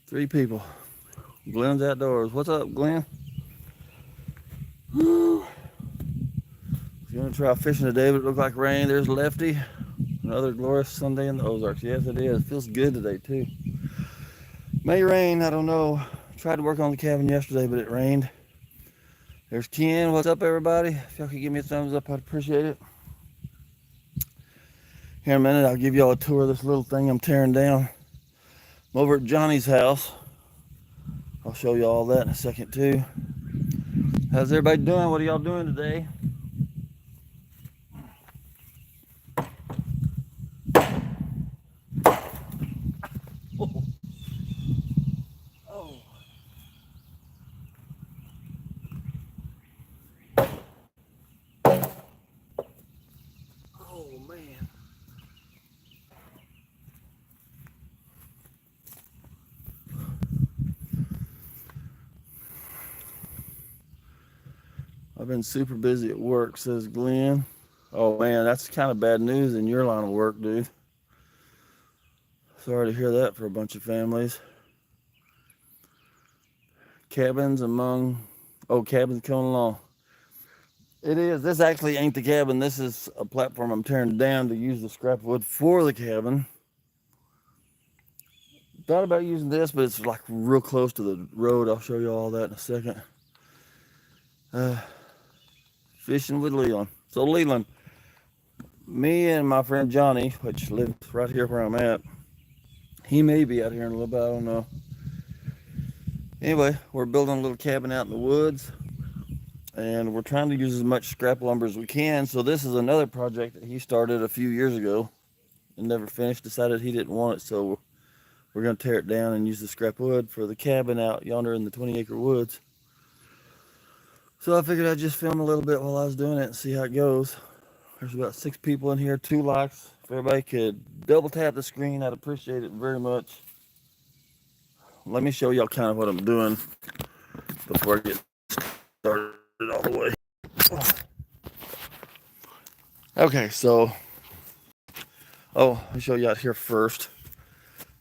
Three people. Glenn's outdoors. What's up, Glenn? Woo. If you want to try fishing today, but it looks like rain, there's Lefty. Another glorious Sunday in the Ozarks. Yes, it is. It feels good today, too. May rain, I don't know. Tried to work on the cabin yesterday, but it rained. There's Ken. What's up, everybody? If y'all could give me a thumbs up, I'd appreciate it. Here in a minute, I'll give y'all a tour of this little thing I'm tearing down. I'm over at Johnny's house. I'll show you all that in a second, too. How's everybody doing? What are y'all doing today? Oh. Oh. Oh, man. I've been super busy at work, says Glenn. Oh, man, that's kind of bad news in your line of work, dude. Sorry to hear that for a bunch of families. Cabins among... Oh, cabins coming along. It is. This actually ain't the cabin. This is a platform I'm tearing down to use the scrap wood for the cabin. Thought about using this, but it's like real close to the road. I'll show you all that in a second. Fishing with Leland. So Leland, me and my friend Johnny, which lives right here where I'm at, he may be out here in a little bit, I don't know. Anyway, we're building a little cabin out in the woods, and we're trying to use as much scrap lumber as we can. So this is another project that he started a few years ago and never finished, decided he didn't want it, so we're going to tear it down and use the scrap wood for the cabin out yonder in the 20-acre woods. So I figured I'd just film a little bit while I was doing it and see how it goes. There's about 6 people in here, 2 likes. If everybody could double tap the screen, I'd appreciate it very much. Let me show y'all kind of what I'm doing before I get started all the way. Okay, so, let me show you out here first.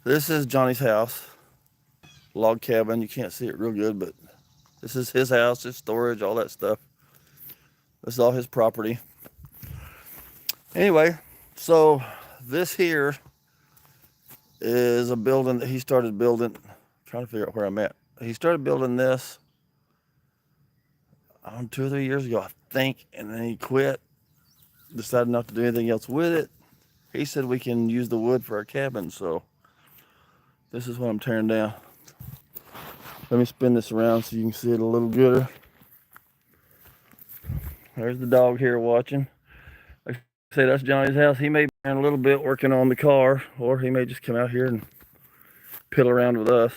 This is Johnny's house, log cabin. You can't see it real good, but this is his house, his storage, all that stuff. This is all his property. Anyway, so this here is a building that he started building. I'm trying to figure out where I'm at. He started building this 2 or 3 years ago, I think, and then he quit. Decided not to do anything else with it. He said we can use the wood for our cabin, so this is what I'm tearing down. Let me spin this around so you can see it a little gooder. There's the dog here watching. Like I say, that's Johnny's house. He may be in a little bit working on the car, or he may just come out here and piddle around with us.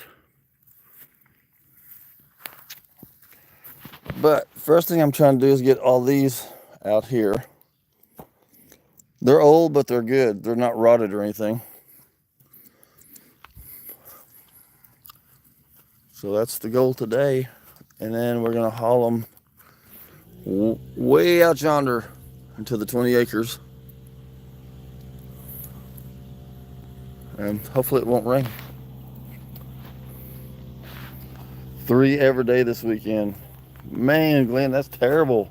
But first thing I'm trying to do is get all these out here. They're old, but they're good. They're not rotted or anything. So that's the goal today. And then we're going to haul them way out yonder into the 20 acres. And hopefully it won't rain. 3 every day this weekend. Man, Glenn, that's terrible.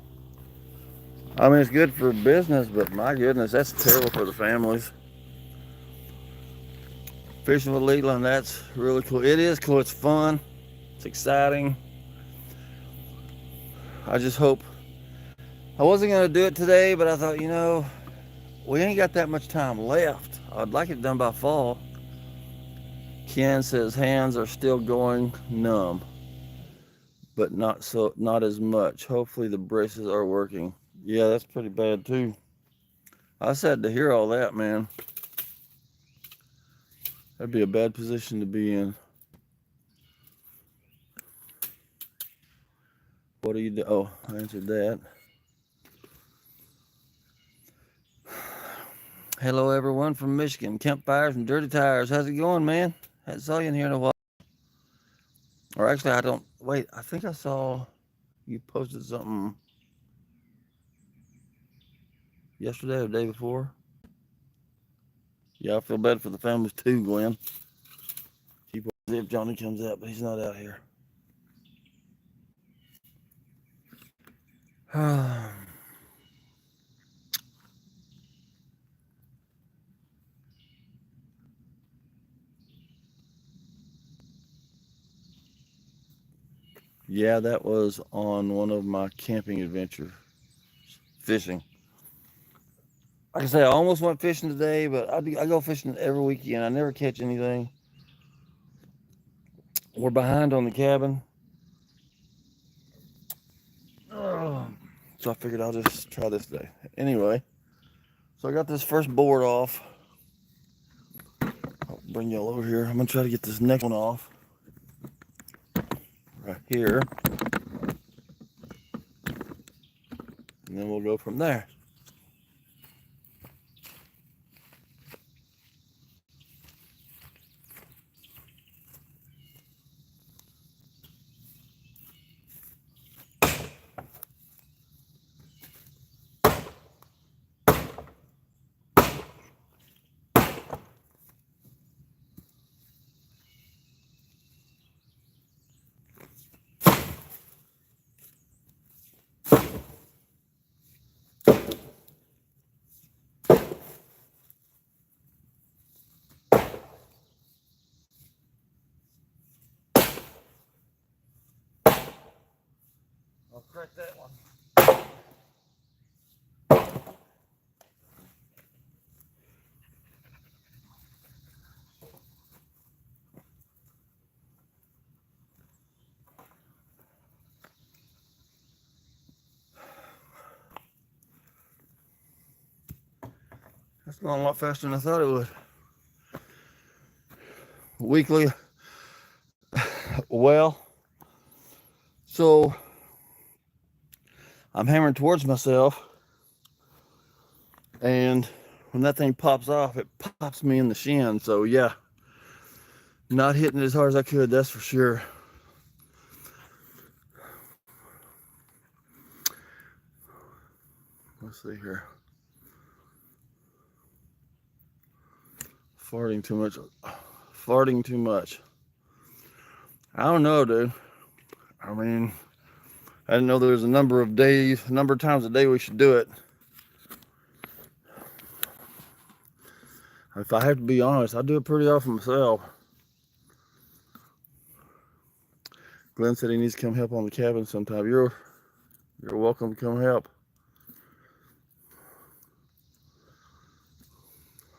I mean, it's good for business, but my goodness, that's terrible for the families. Fishing with Leland, that's really cool. It is cool. It's fun. It's exciting. I just hope. I wasn't going to do it today, but I thought, you know, we ain't got that much time left. I'd like it done by fall. Ken says hands are still going numb, but not as much. Hopefully the braces are working. Yeah, that's pretty bad too. I sad to hear all that, man. That'd be a bad position to be in. What do you do? Oh, I answered that. Hello, everyone from Michigan. Campfires and dirty tires. How's it going, man? Hadn't saw you in here in a while. Or actually, I don't. Wait, I think I saw you posted something yesterday or the day before. Yeah, I feel bad for the families too, Glenn. Keep on if Johnny comes out, but he's not out here. Yeah, that was on one of my camping adventures, fishing. Like I say, I almost went fishing today, but I go fishing every weekend. I never catch anything. We're behind on the cabin. So I figured I'll just try this day. Anyway, so I got this first board off. I'll bring y'all over here. I'm going to try to get this next one off. Right here. And then we'll go from there. I'll crack that one. That's going a lot faster than I thought it would. Weekly. Well, so I'm hammering towards myself, and when that thing pops off, it pops me in the shin. So yeah, not hitting it as hard as I could, that's for sure. Let's see here. Farting too much. Farting too much. I don't know, dude. I mean, I didn't know there was a number of times a day we should do it. If I have to be honest, I do it pretty often myself. Glenn said he needs to come help on the cabin sometime. You're welcome to come help.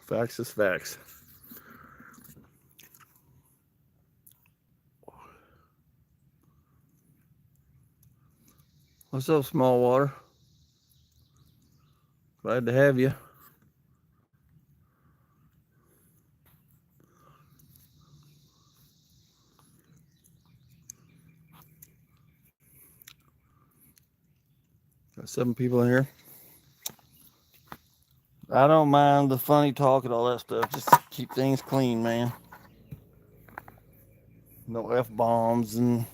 Facts is facts. What's up, small water? Glad to have you. Got 7 people in here. I don't mind the funny talk and all that stuff. Just keep things clean, man. No F-bombs and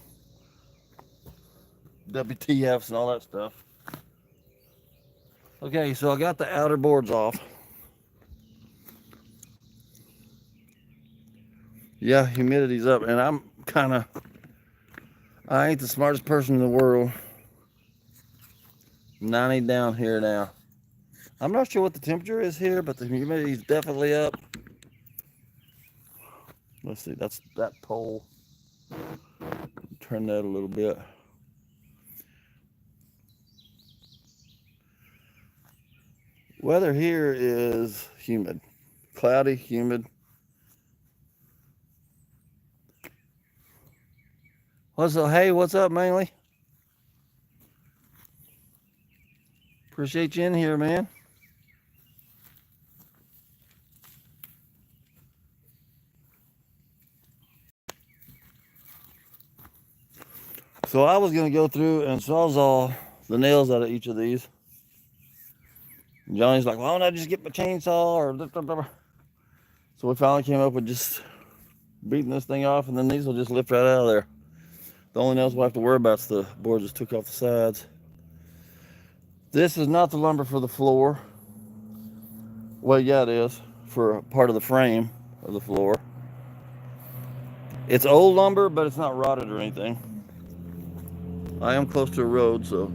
WTFs and all that stuff. Okay, so I got the outer boards off. Yeah, humidity's up, and I'm kind of I ain't the smartest person in the world. 90 down here now. I'm not sure what the temperature is here, but the humidity is definitely up. Let's see, that's that pole. Turn that a little bit. Weather here is humid. Cloudy, humid. What's up? Hey, what's up, Mainly? Appreciate you in here, man. So I was gonna go through and sawzall the nails out of each of these. And Johnny's like, why don't I just get my chainsaw or blah, blah, blah. So we finally came up with just beating this thing off, and then these will just lift right out of there. The only nails we'll have to worry about is the board just took off the sides. This is not the lumber for the floor. Well, yeah, it is for part of the frame of the floor. It's old lumber, but it's not rotted or anything. I am close to a road, so.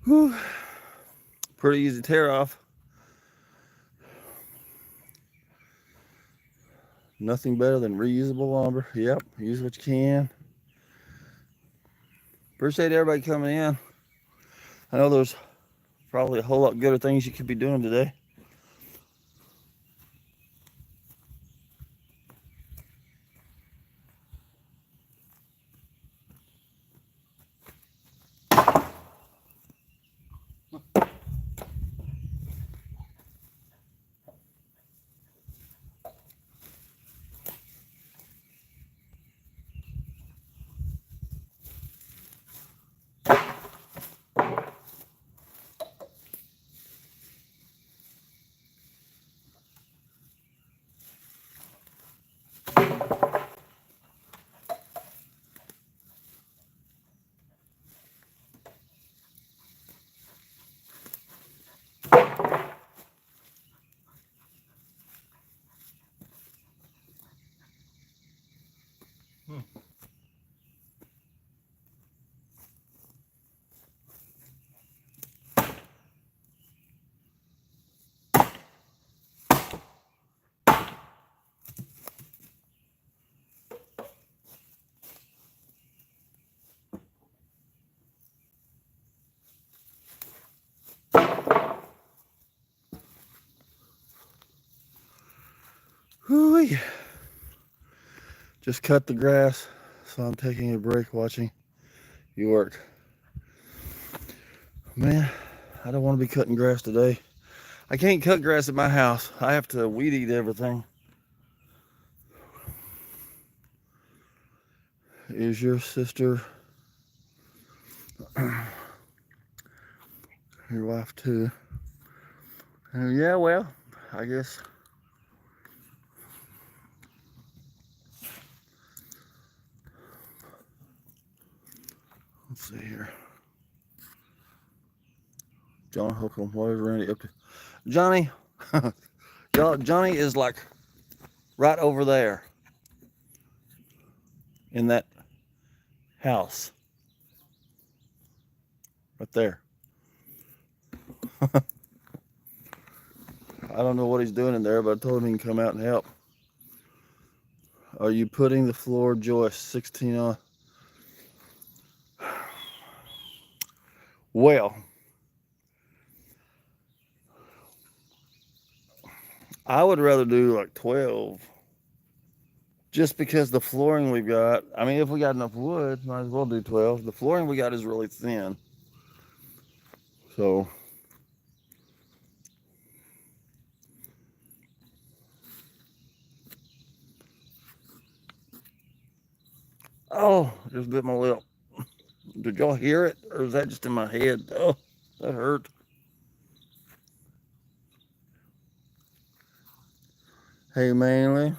Whew. Pretty easy tear off. Nothing better than reusable lumber. Yep, use what you can. Appreciate everybody coming in. I know there's probably a whole lot gooder things you could be doing today. Whoo-wee. Just cut the grass, so I'm taking a break watching you work. Man, I don't want to be cutting grass today. I can't cut grass at my house. I have to weed eat everything. Is your sister your wife too? Yeah, well, I guess. Let's see here. John Hookham, what is Randy up to? Johnny, Johnny is like right over there in that house. Right there. I don't know what he's doing in there, but I told him he can come out and help. Are you putting the floor joist 16 on? Well, I would rather do like 12 just because the flooring we've got, I mean, if we got enough wood, might as well do 12. The flooring we got is really thin. So, oh, just bit my lip. Did y'all hear it? Or is that just in my head? Oh, that hurt. Hey, Manly.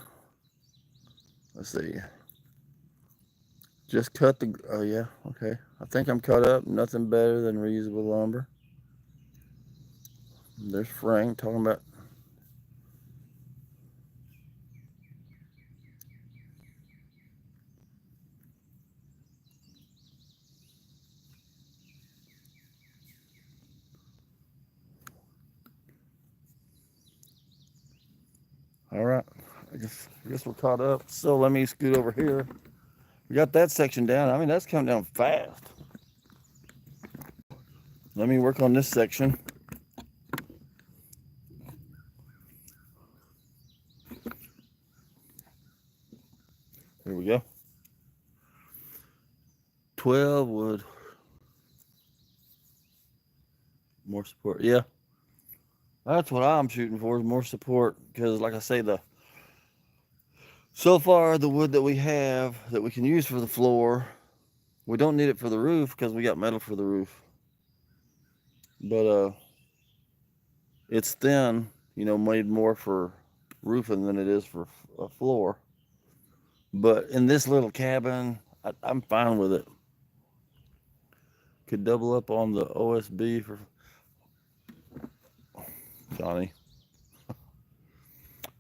Let's see. Just cut the, oh yeah, okay. I think I'm cut up. Nothing better than reusable lumber. There's Frank talking about. All right, I guess we're caught up. So let me scoot over here. We got that section down. I mean, that's coming down fast. Let me work on this section. Here we go. 12 wood. More support. Yeah, that's what I'm shooting for, is more support. Because like I say, so far the wood that we have that we can use for the floor, we don't need it for the roof because we got metal for the roof. But it's thin, made more for roofing than it is for a floor. But in this little cabin, I'm fine with it. Could double up on the OSB for Johnny.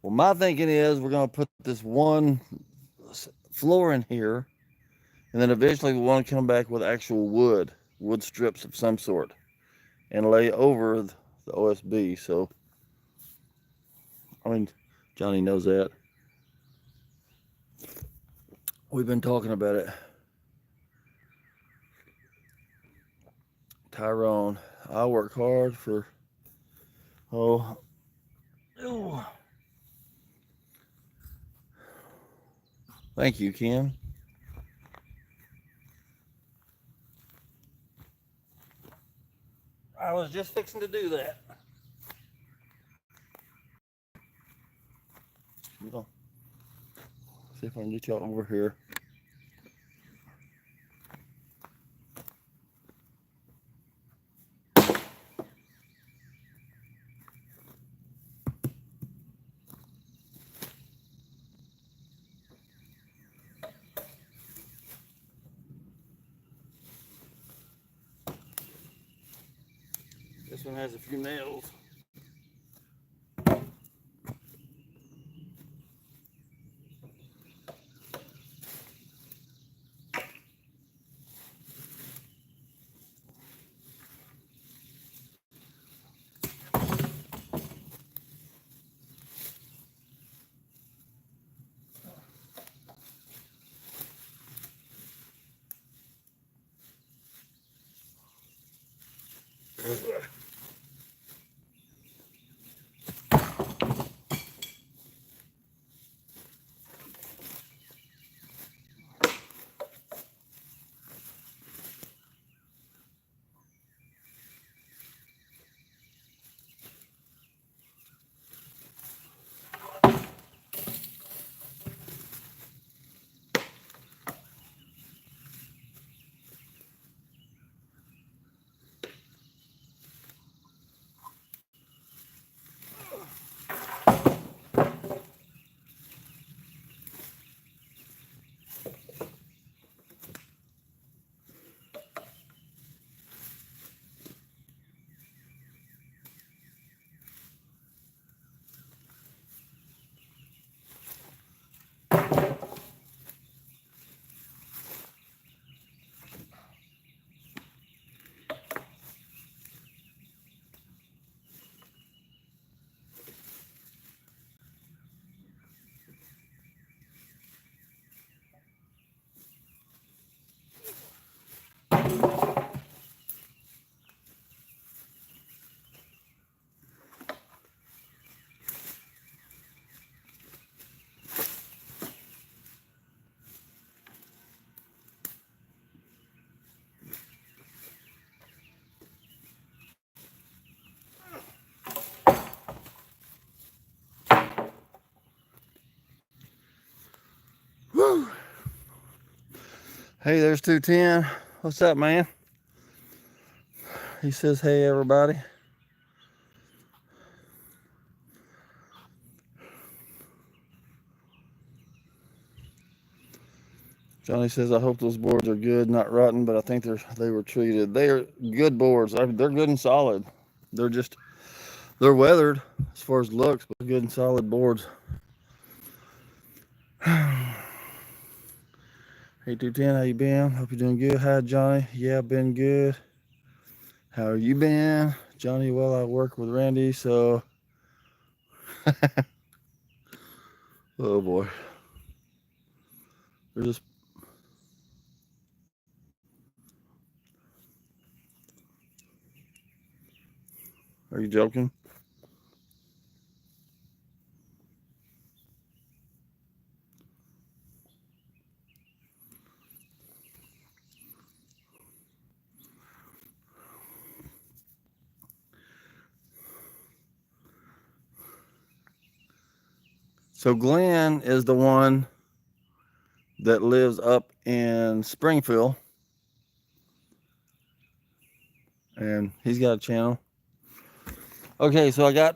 Well, my thinking is we're going to put this one floor in here, and then eventually we want to come back with actual wood strips of some sort, and lay over the OSB. So, I mean, Johnny knows that. We've been talking about it. Tyrone, I work hard for, oh, thank you, Ken. I was just fixing to do that. See if I can get y'all over here. This one has a few nails. Hey, there's 210. What's up, man? He says, hey, everybody. Johnny says, I hope those boards are good, not rotten, but I think they were treated. They are good boards. They're good and solid. They're weathered as far as looks, but good and solid boards. Hey, 210, how you been? Hope you're doing good. Hi, Johnny. Yeah, been good. How are you been? Johnny, well, I work with Randy, so... Oh, boy. They're just... Are you joking? So Glenn is the one that lives up in Springfield, and he's got a channel. Okay, so I got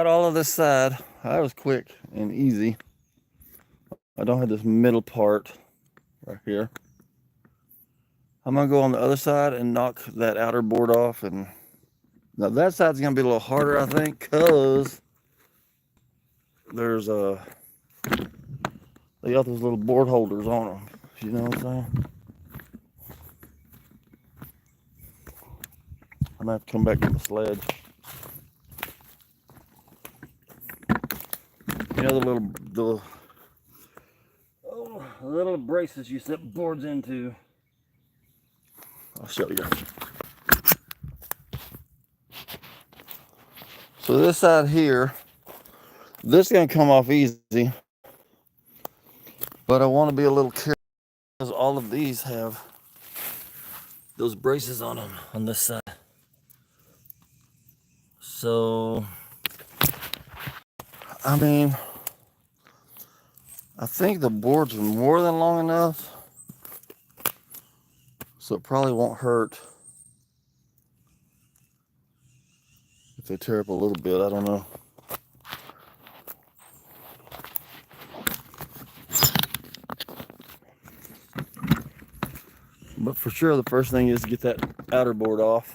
all of this side. That was quick and easy. I don't have this middle part right here. I'm gonna go on the other side and knock that outer board off, and now that side's gonna be a little harder, I think, cause there's they got those little board holders on them. You know what I'm saying? I'm gonna have to come back with the sledge. You know the little braces you set boards into. I'll show you. So this side here, this is gonna come off easy, but I want to be a little careful because all of these have those braces on them on this side. So, I mean, I think the boards are more than long enough, so it probably won't hurt if they tear up a little bit. I don't know. But for sure, the first thing is to get that outer board off.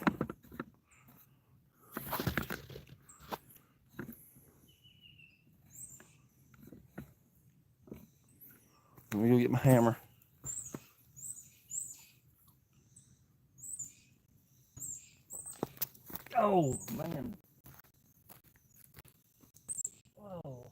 Let me go get my hammer. Oh, man. Oh.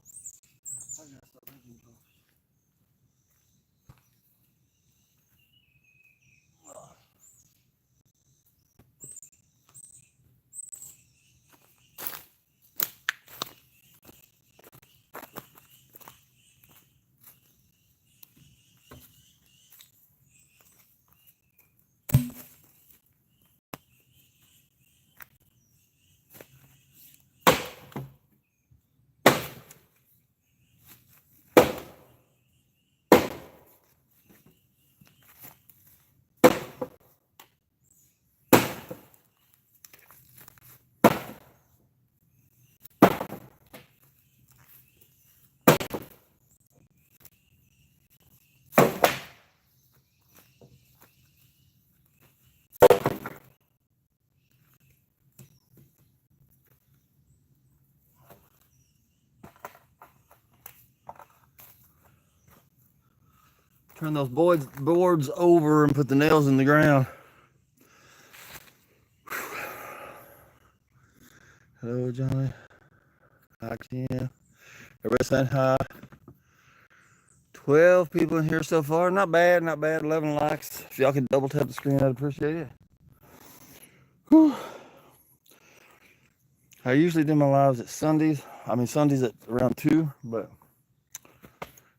Turn those boards over and put the nails in the ground. Hello, Johnny. Hi, Ken. Everybody saying hi. 12 people in here so far. Not bad, not bad. 11 likes. If y'all could double tap the screen, I'd appreciate it. Whew. I usually do my lives at Sundays. I mean, Sundays at around 2, but,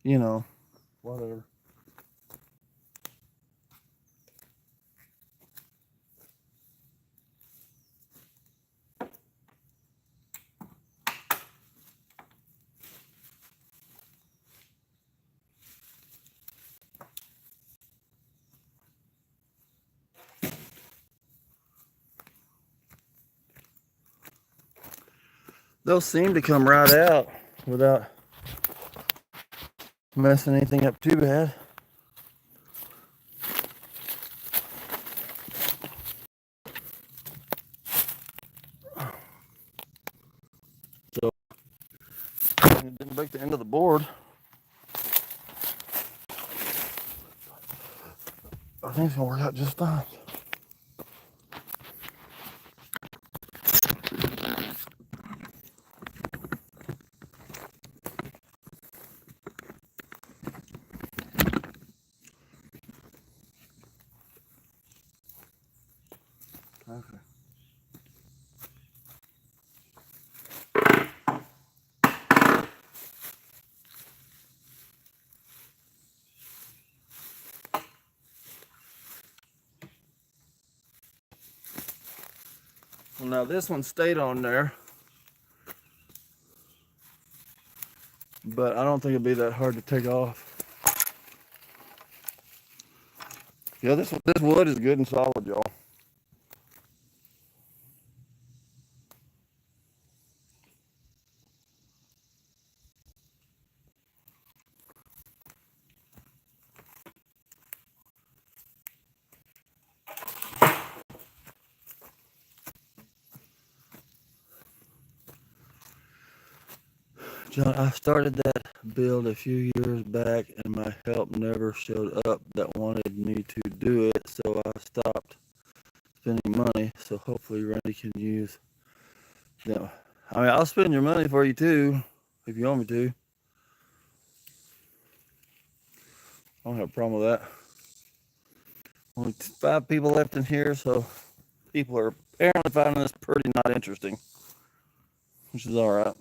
you know, whatever. they'll seem to come right out without messing anything up too bad. So it didn't break the end of the board. I think it's gonna work out just fine. Okay. Well, now this one stayed on there, but I don't think it'd be that hard to take off. Yeah, this wood is good and solid, y'all. John, I started that build a few years back, and my help never showed up that wanted me to do it, so I stopped spending money. So hopefully Randy can use them. I mean, I'll spend your money for you too, if you want me to. I don't have a problem with that. Only 5 people left in here, so people are apparently finding this pretty not interesting, which is all right.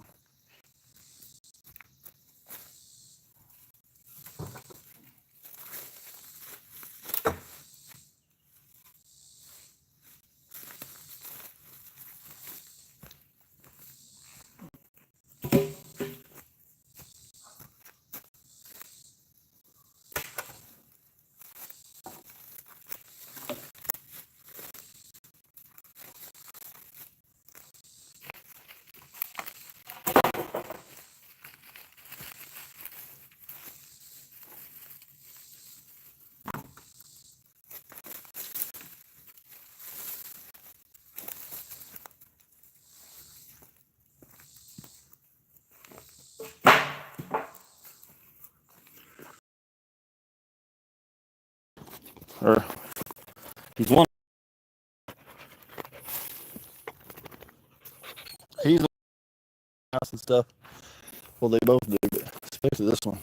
Or he's one. He's on the house and stuff. Well, they both do, but especially this one.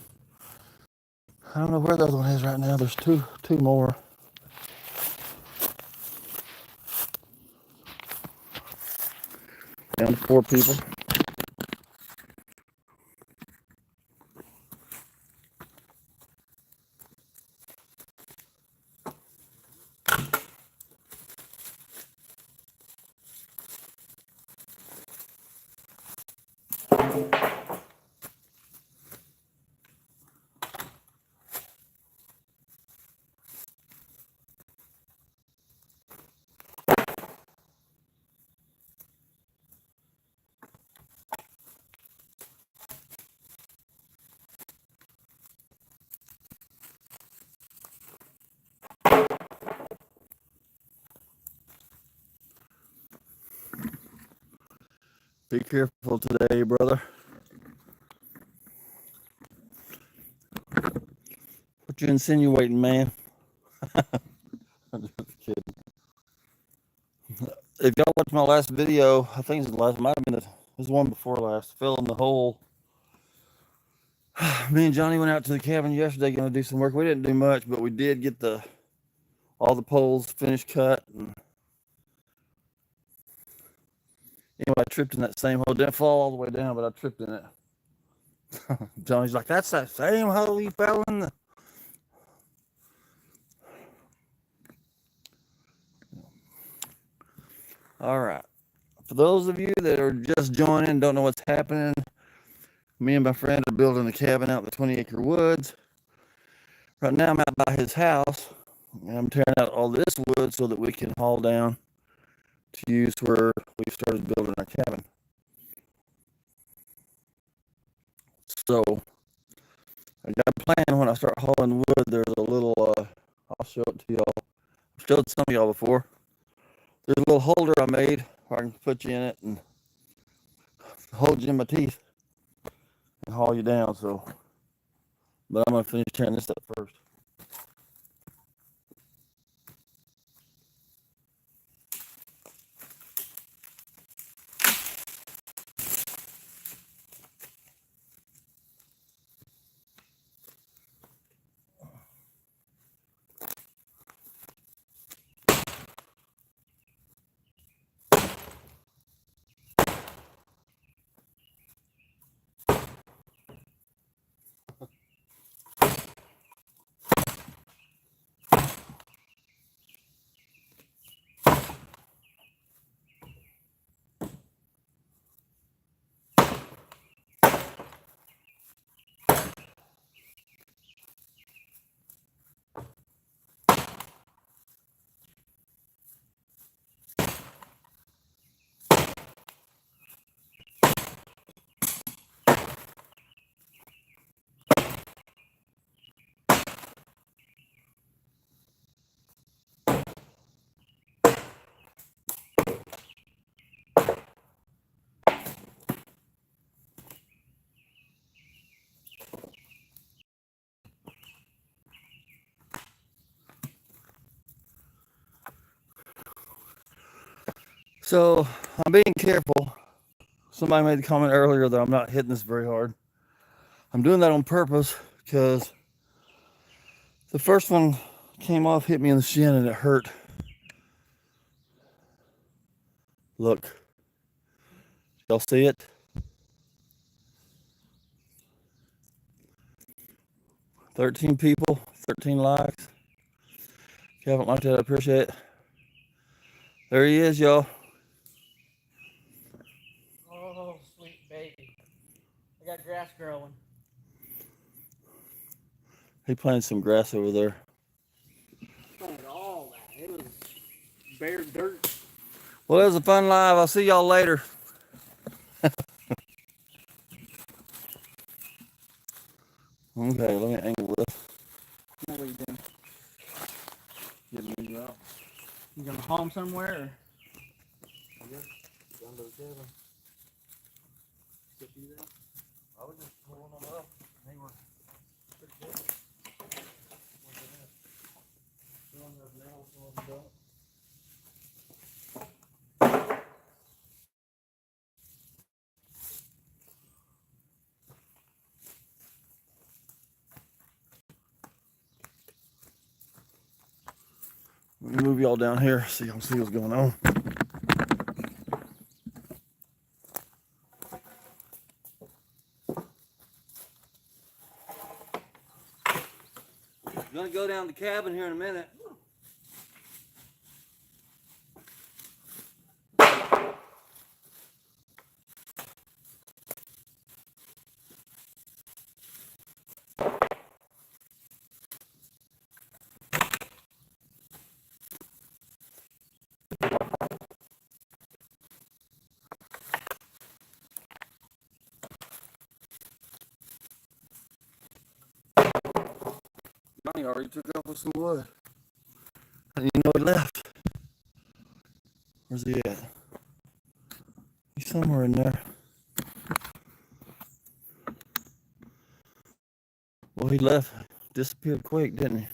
I don't know where the other one is right now. There's two more. Down to 4 people. Be careful today, brother. What you insinuating, man? I'm just kidding. If y'all watched my last video, I think it's the last, might have been the one before last, filling the hole. Me and Johnny went out to the cabin yesterday, gonna do some work. We didn't do much, but we did get all the poles finished cut. And anyway, I tripped in that same hole. Didn't fall all the way down, but I tripped in it. Johnny's like, "That's that same hole you fell in." All right. For those of you that are just joining, don't know what's happening, me and my friend are building a cabin out in the 20-acre woods. Right now, I'm out by his house, and I'm tearing out all this wood so that we can haul down to use where we've started building our cabin. So I got a plan when I start hauling wood. There's a little, I'll show it to y'all. I've showed some of y'all before. There's a little holder I made where I can put you in it and hold you in my teeth and haul you down. So, but I'm gonna finish tearing this up first. So I'm being careful. Somebody made the comment earlier that I'm not hitting this very hard. I'm doing that on purpose because the first one came off, hit me in the shin, and it hurt. Look, y'all see it? 13 people, 13 likes. If you haven't liked it, I appreciate it. There he is, y'all. Oh, sweet baby. I got grass growing. He planted some grass over there. Planted all that. It was bare dirt. Well, it was a fun live. I'll see y'all later. Okay, let me angle this. What are you doing? Getting these out. You gonna home somewhere? Or? Yep, down to the cabin. I was just pulling them up. They were pretty good. Look at that. Some have nails, some of them don't. Let me move y'all down here so y'all can see what's going on. I'm gonna go down the cabin here in a minute. Johnny already took off with some wood. I didn't even know he left. Where's he at? He's somewhere in there. Well, he left, disappeared quick, didn't he?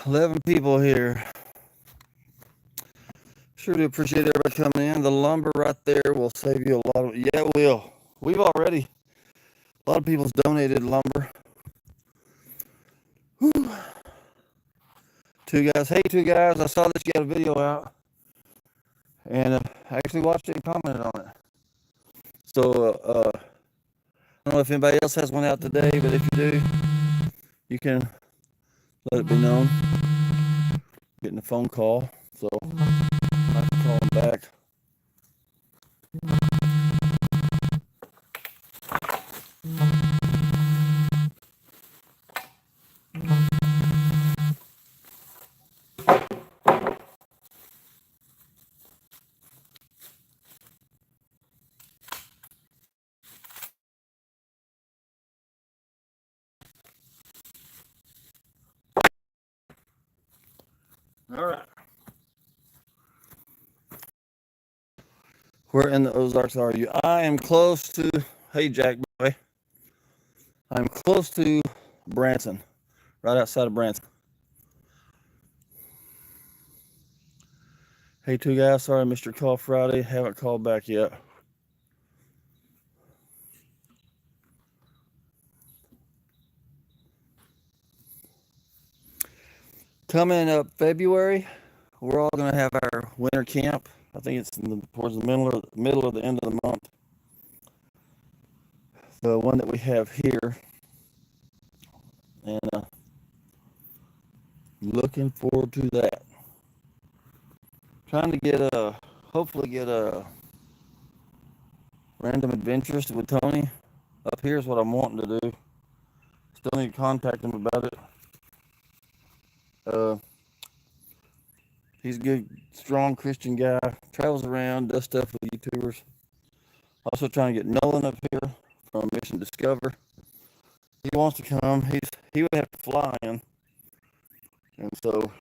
11 people here. Sure do appreciate everybody coming in. The lumber right there will save you a lot of, yeah, it will. We've already, a lot of people's donated lumber. Whew. Two guys, hey, two guys, I saw that you got a video out. And I actually watched it and commented on it. So, I don't know if anybody else has one out today, but if you do, you can let it be known. Getting a phone call, so I can call them back. All right. Where in the Ozarks are you? I am close to, hey Jack boy, I'm close to Branson, right outside of Branson. Hey two guys, sorry I missed your call Friday. Haven't called back yet. Coming up February, we're all gonna have our winter camp. I think it's towards the middle of the end of the month. The one that we have here, and looking forward to that. Trying to get hopefully get a random adventures with Tony. Up here is what I'm wanting to do. Still need to contact him about it. He's a good, strong Christian guy. Travels around, does stuff with YouTubers. Also trying to get Nolan up here from Mission Discover. He wants to come. He would have to fly in, and so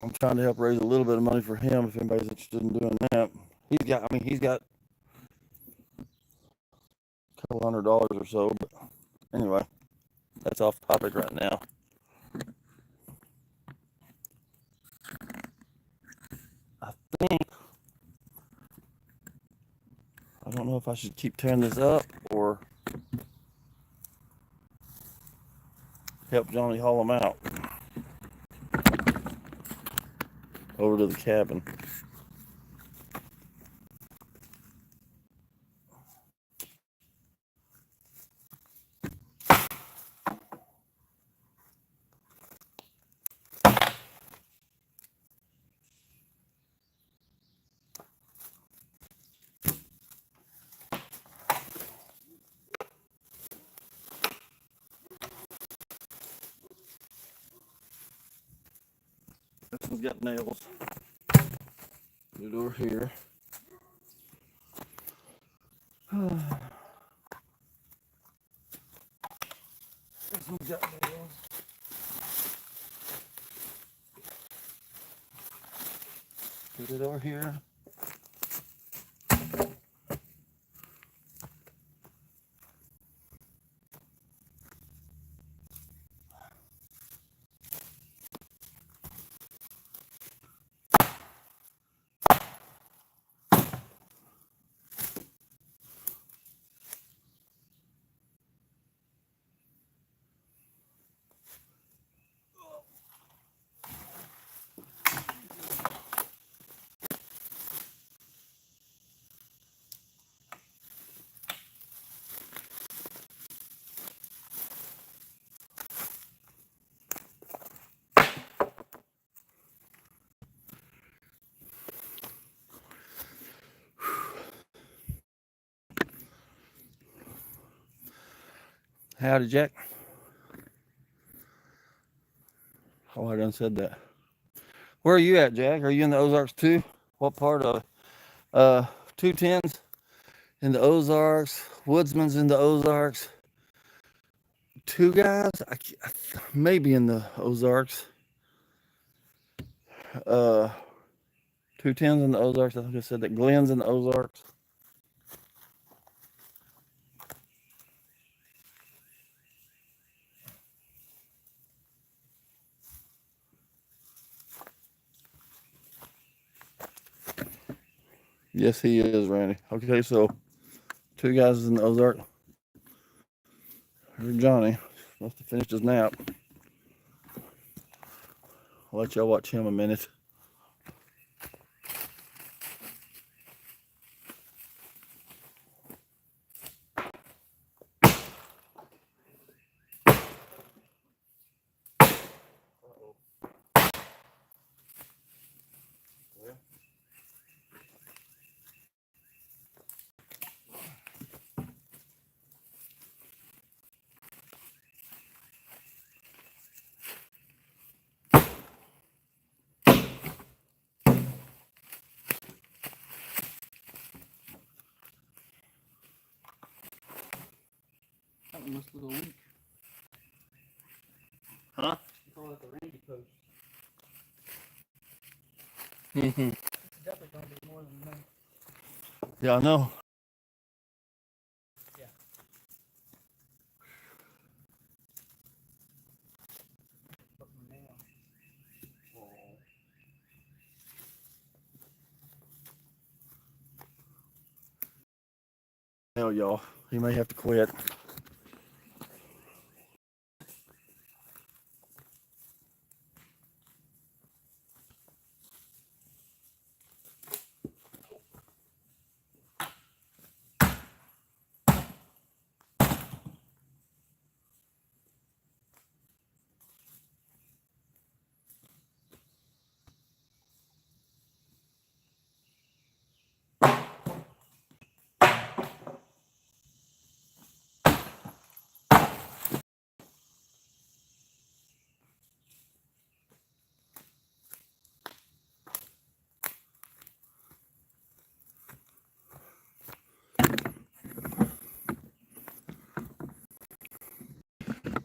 I'm trying to help raise a little bit of money for him if anybody's interested in doing that. He's got a couple $100 or so, but anyway, that's off topic right now. I think, I don't know if I should keep tearing this up or help Johnny haul them out over to the cabin. This one's got nails. The door here. This one's got nails. Put it over here. Howdy, Jack. Oh, I done said that. Where are you at, Jack? Are you in the Ozarks too? What part of 210's in the Ozarks? Woodsman's in the Ozarks. Two guys, maybe in the Ozarks. 210's in the Ozarks. I think I said that. Glenn's in the Ozarks. Yes, he is, Randy. Okay, so two guys in the Ozark. Here's Johnny. Must have finished his nap. I'll let y'all watch him a minute. That one must look a week. Huh? with the Randy post. Mm-hmm. It's definitely gonna be more than that. Yeah, I know. Yeah. Put my nail. Hell, y'all. He may have to quit.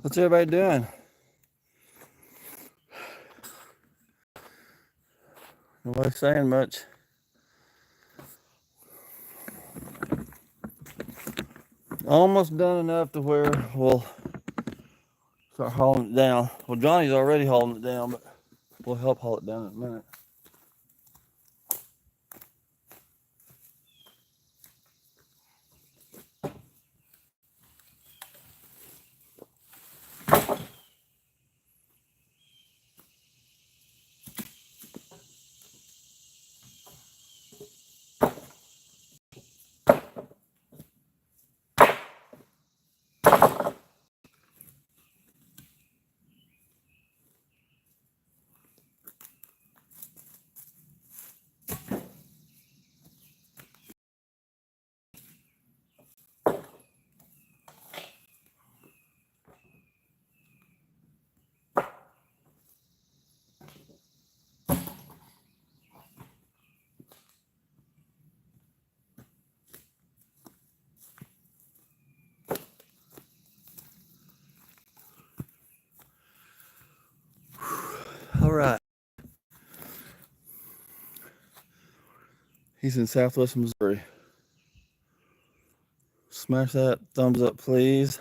What's everybody doing? Nobody saying much. Almost done enough to where we'll start hauling it down. Well, Johnny's already hauling it down, but we'll help haul it down in a minute. All right. He's in Southwest Missouri. Smash that thumbs up, please.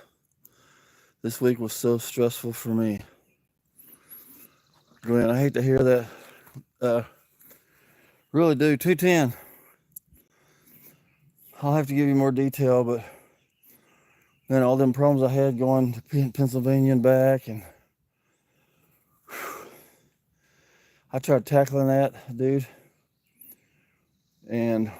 This week was so stressful for me. Glenn, I hate to hear that. Really do. 210. I'll have to give you more detail, but then all them problems I had going to Pennsylvania and back, and I tried tackling that, dude, and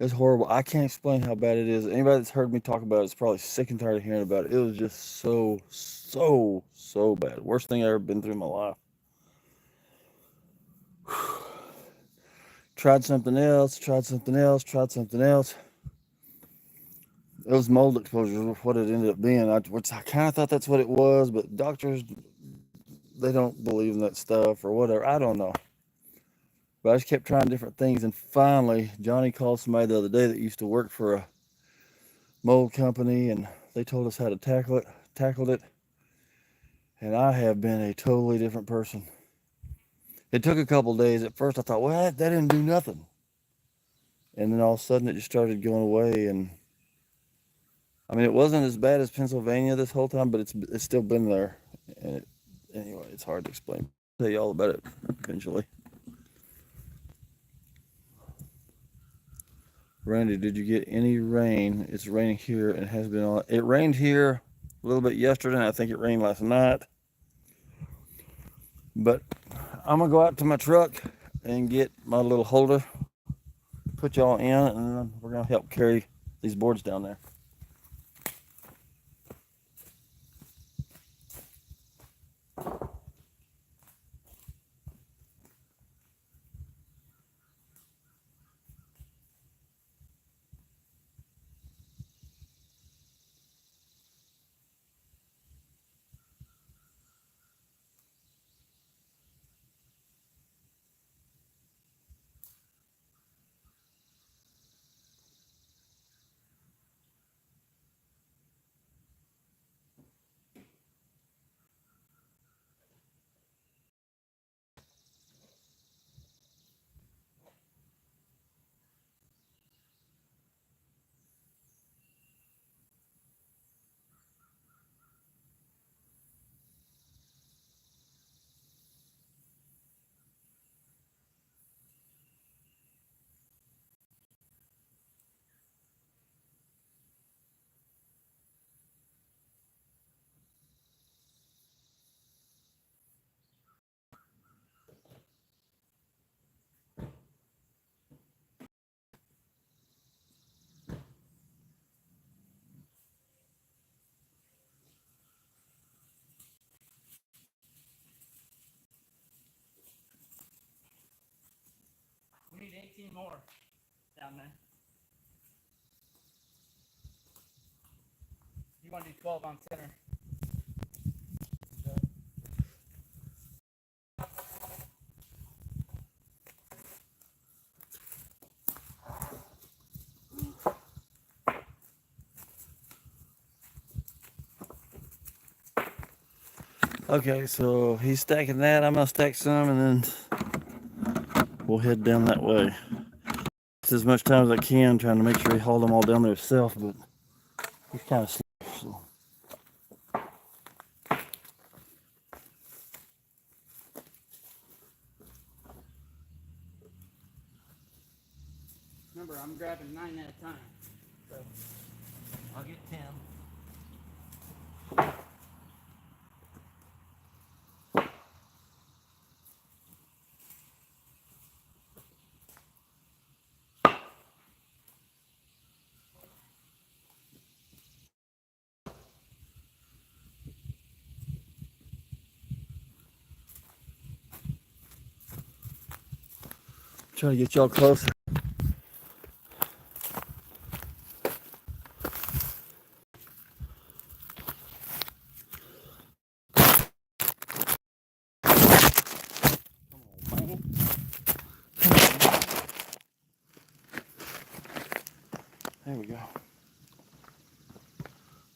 it's horrible. I can't explain how bad it is. Anybody that's heard me talk about it is probably sick and tired of hearing about it. It was just so bad. Worst thing I've ever been through in my life. Tried something else. It was mold exposure, what it ended up being. Which I kind of thought that's what it was, but doctors, they don't believe in that stuff or whatever. I don't know. But I just kept trying different things, and finally, Johnny called somebody the other day that used to work for a mold company, and they told us how to tackled it, and I have been a totally different person. It took a couple days. At first, I thought, well, that didn't do nothing, and then all of a sudden, it just started going away, and I mean, it wasn't as bad as Pennsylvania this whole time, but it's still been there, and anyway, it's hard to explain. I'll tell you all about it eventually. Randy, did you get any rain? It's raining here and has been on. It rained here a little bit yesterday, and I think it rained last night. But I'm gonna go out to my truck and get my little holder, put y'all in, and then we're gonna help carry these boards down there. 18 more down there. You want to do 12 on center. Okay, so he's stacking that. I'm gonna stack some, and then we'll head down that way. It's as much time as I can, trying to make sure he hauled them all down there himself, but he's kind of slow. So. Remember, I'm grabbing 9 at a time. So I'll get 10. Try to get y'all closer. There we go.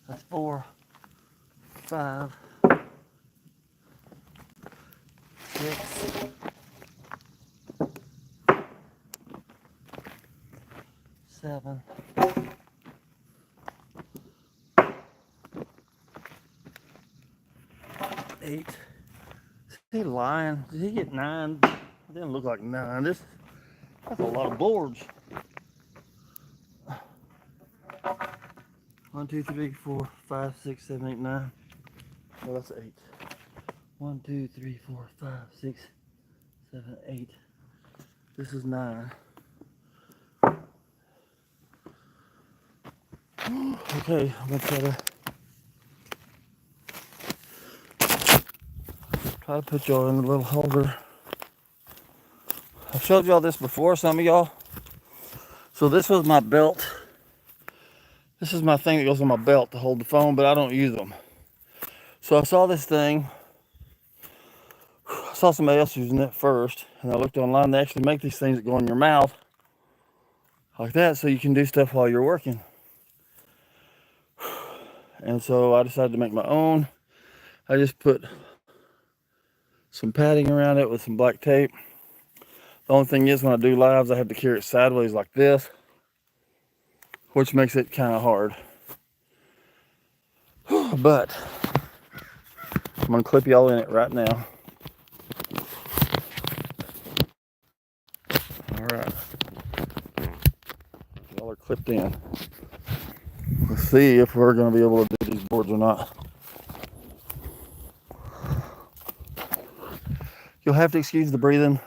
That's 4, 5, 6, 7, 8. Is he lying? Did he get 9? It didn't look like 9. That's a lot of boards. 1, 2, 3, 4, 5, 6, 7, 8, 9. Oh, that's 8. 1, 2, 3, 4, 5, 6, 7, 8. This is 9. Okay, I'm gonna try to put y'all in the little holder. I've showed y'all this before, some of y'all. So this was my belt. This is my thing that goes on my belt to hold the phone, but I don't use them. So I saw this thing. I saw somebody else using it first, and I looked online. They actually make these things that go in your mouth like that, so you can do stuff while you're working. And so I decided to make my own. I just put some padding around it with some black tape. The only thing is, when I do lives, I have to carry it sideways like this, which makes it kind of hard. But I'm gonna clip y'all in it right now. All right, y'all are clipped in. Let's see if we're gonna be able to do these boards or not. You'll have to excuse the breathing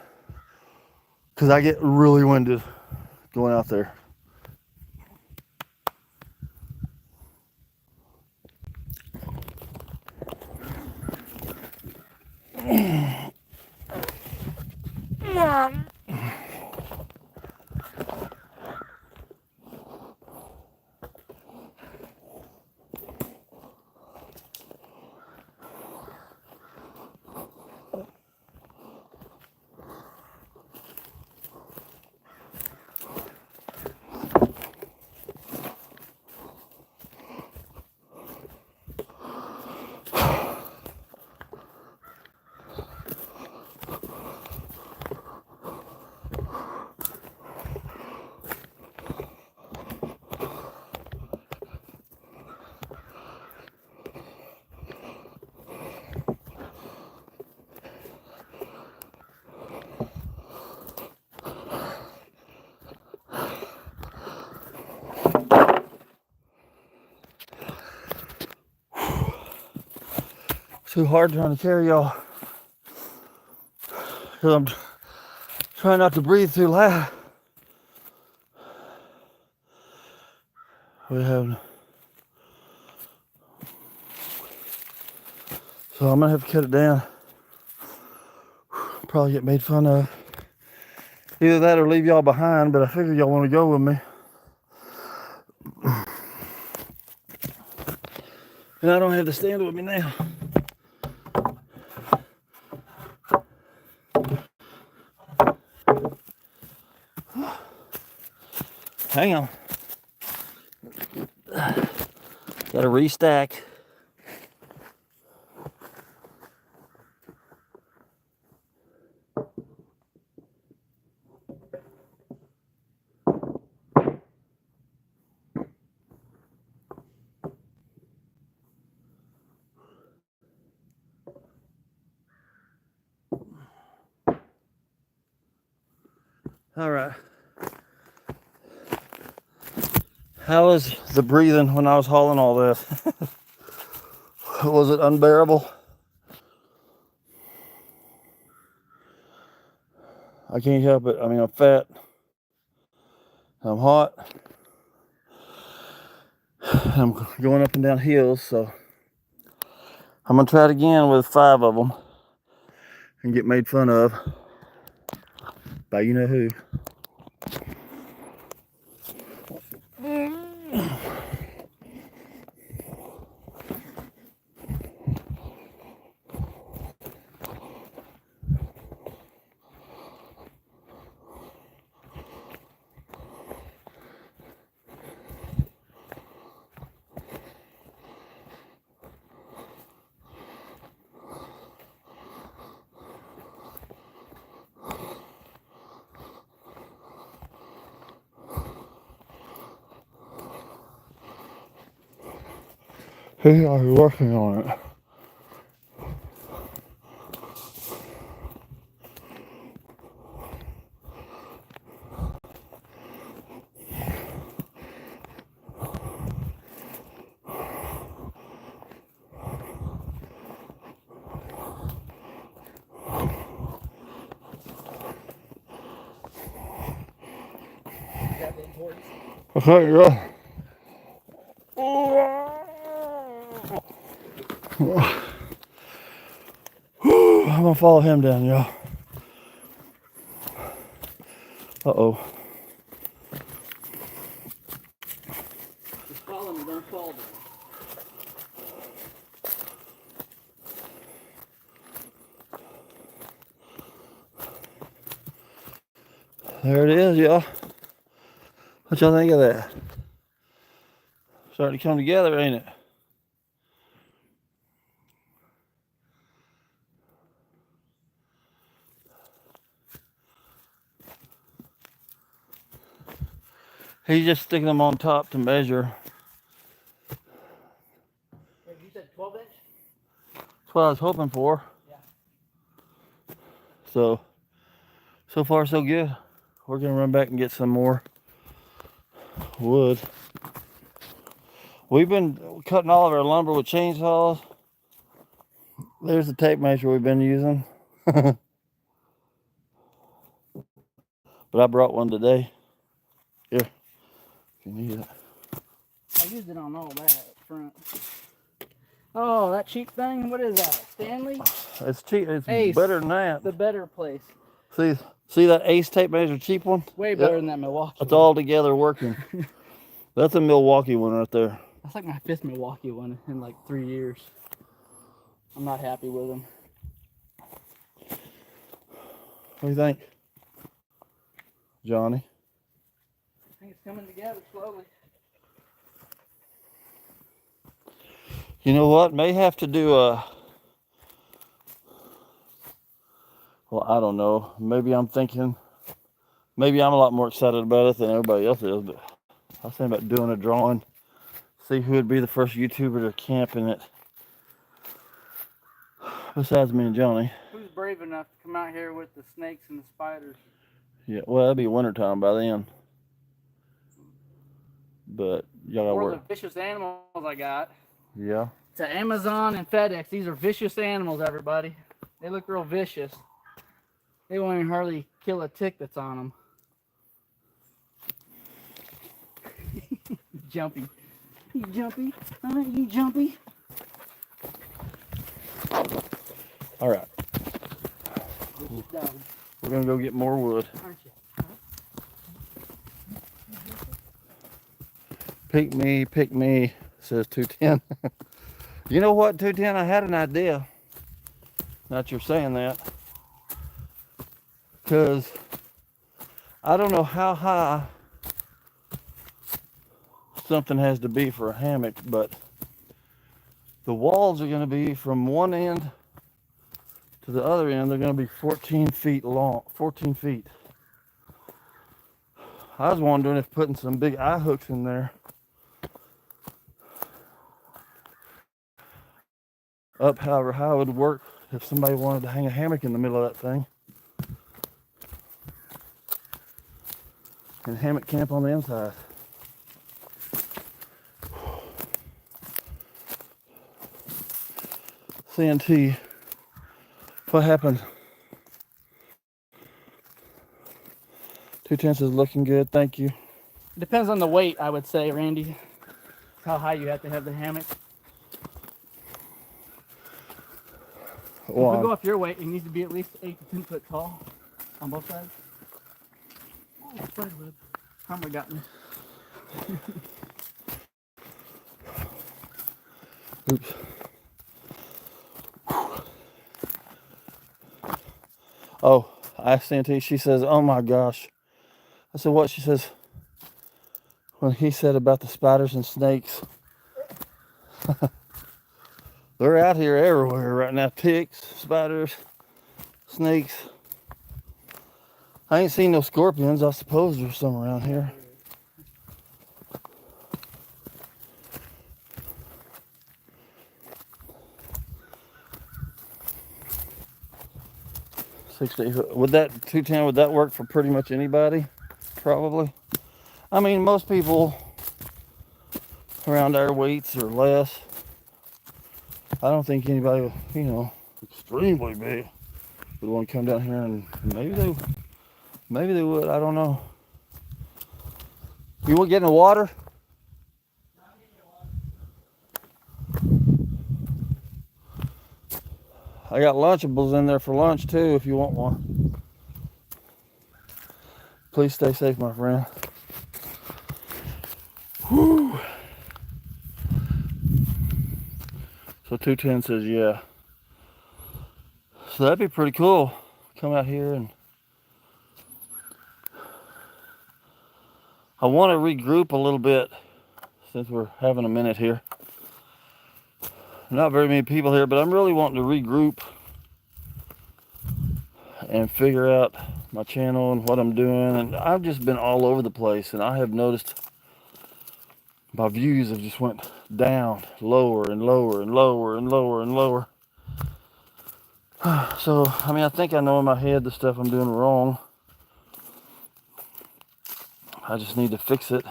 because I get really winded going out there. Too hard trying to carry y'all because I'm trying not to breathe too loud. We have, so I'm gonna have to cut it down. Probably get made fun of. Either that or leave y'all behind, but I figure y'all want to go with me. And I don't have the stand with me now. Hang on. Gotta restack. All right. How was the breathing when I was hauling all this? Was it unbearable? I can't help it. I mean, I'm fat. I'm hot. I'm going up and down hills, so I'm gonna try it again with 5 of them and get made fun of by you know who. Who are you working on it? Okay, yeah. I'm gonna follow him down, y'all. Uh-oh. Just follow me, don't fall down. There it is, y'all. What y'all think of that? Starting to come together, ain't it? He's just sticking them on top to measure. Wait, you said 12 inch? That's what I was hoping for. Yeah. So far so good. We're gonna run back and get some more wood. We've been cutting all of our lumber with chainsaws. There's the tape measure we've been using. But I brought one today. Here, if you need it. I used it on all that up front. Oh, that cheap thing? What is that? Stanley? It's cheap. It's Ace. better than that. The better place. See that Ace tape measure cheap one? Way better than that Milwaukee It's one. all together working. That's a Milwaukee one right there. That's like my 5th Milwaukee one in like 3 years. I'm not happy with them. What do you think, Johnny? I think it's coming together slowly. You know what? May have to do a... Well, I don't know. Maybe I'm a lot more excited about it than everybody else is, but I was thinking about doing a drawing. See who would be the first YouTuber to camp in it. Besides me and Johnny. Who's brave enough to come out here with the snakes and the spiders? Yeah, well, it'll be wintertime by then. But y'all gotta Or work. the vicious animals I got. Yeah. To Amazon and FedEx. These are vicious animals, everybody. They look real vicious. They won't even hardly kill a tick that's on them. Jumpy. You jumpy? You jumpy? All right. This is done, We're gonna go get more wood. aren't you? Pick me, says 210. You know what, 210? I had an idea. Not you're saying that. Because I don't know how high something has to be for a hammock, but the walls are going to be from one end to the other end. They're going to be 14 feet long, 14 feet. I was wondering if putting some big eye hooks in there up however how it would work if somebody wanted to hang a hammock in the middle of that thing and hammock camp on the inside. CNT, what happened? 210 is looking good, thank you. It depends on the weight, I would say, Randy. How high you have to have the hammock. If we go off your weight, it needs to be at least 8 to 10 foot tall on both sides. Oh, spider web. Karma got me. Oops. Oh, I asked Auntie, she says, oh my gosh. I said, what? She says, when he said about the spiders and snakes, they're out here everywhere right now. Ticks, spiders, snakes. I ain't seen no scorpions. I suppose there's some around here. Would that 210, would that work for pretty much anybody? Probably. I mean, most people around our weights or less. I don't think anybody, you know, extremely big would want to come down here, and maybe they would. I don't know. You want to get in the water? I got Lunchables in there for lunch too if you want one. Please stay safe, my friend. Whew. So 210 says yeah. So that'd be pretty cool. Come out here and I want to regroup a little bit since we're having a minute here. Not very many people here, but I'm really wanting to regroup and figure out my channel and what I'm doing. And I've just been all over the place, and I have noticed my views have just went down, lower and lower and lower and lower and lower. So, I mean, I think I know in my head the stuff I'm doing wrong. I just need to fix it.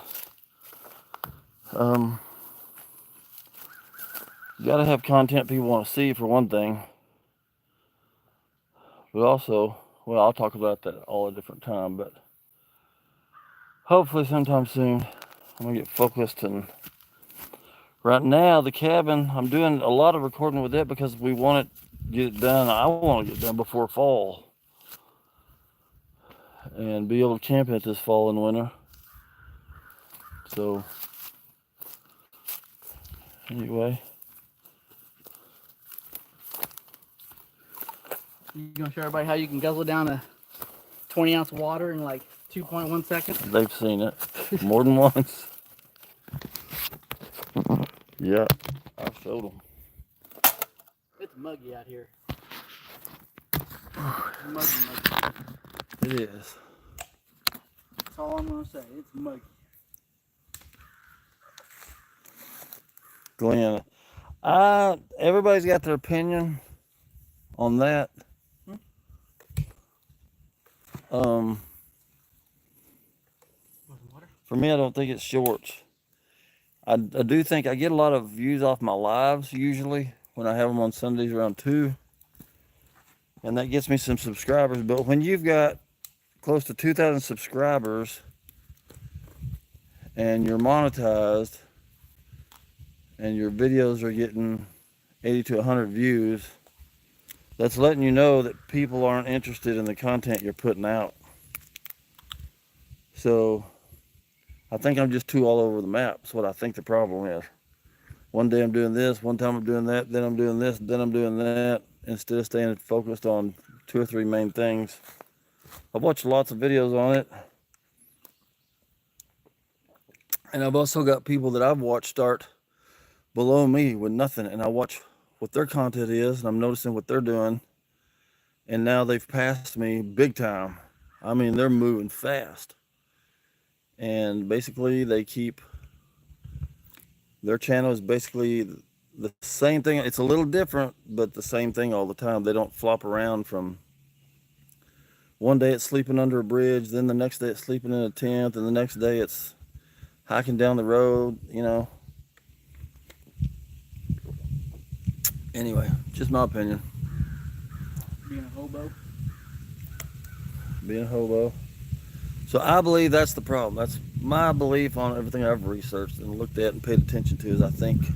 You gotta have content people want to see, for one thing. But also, well, I'll talk about that all a different time, but hopefully sometime soon I'm gonna get focused. And right now the cabin, I'm doing a lot of recording with it because we want to get it done. I want to get done before fall and be able to camp it this fall and winter. So anyway, You gonna show everybody how you can guzzle down a 20-ounce water in like 2.1 seconds? they've seen it more than once. Yeah, I've showed them. It's muggy out here. Muggy. It is. That's all I'm gonna say. It's muggy. Glenn, everybody's got their opinion on that. For me, I don't think it's shorts. I do think I get a lot of views off my lives usually when I have them on Sundays around 2. And that gets me some subscribers. But when you've got close to 2,000 subscribers and you're monetized and your videos are getting 80 to 100 views, that's letting you know that people aren't interested in the content you're putting out. So I think I'm just too all over the map. That's what I think the problem is. One day I'm doing this, one time I'm doing that, then I'm doing this, then I'm doing that, instead of staying focused on 2 or 3 main things. I've watched lots of videos on it. And I've also got people that I've watched start below me with nothing, and I watch what their content is, and I'm noticing what they're doing. And now they've passed me big time. I mean, they're moving fast. And basically they keep, their channel is basically the same thing. It's a little different, but the same thing all the time. They don't flop around from one day it's sleeping under a bridge, then the next day it's sleeping in a tent, and the next day it's hiking down the road, you know. Anyway, just my opinion. Being a hobo. Being a hobo. So I believe that's the problem. That's my belief on everything I've researched and looked at and paid attention to, is I think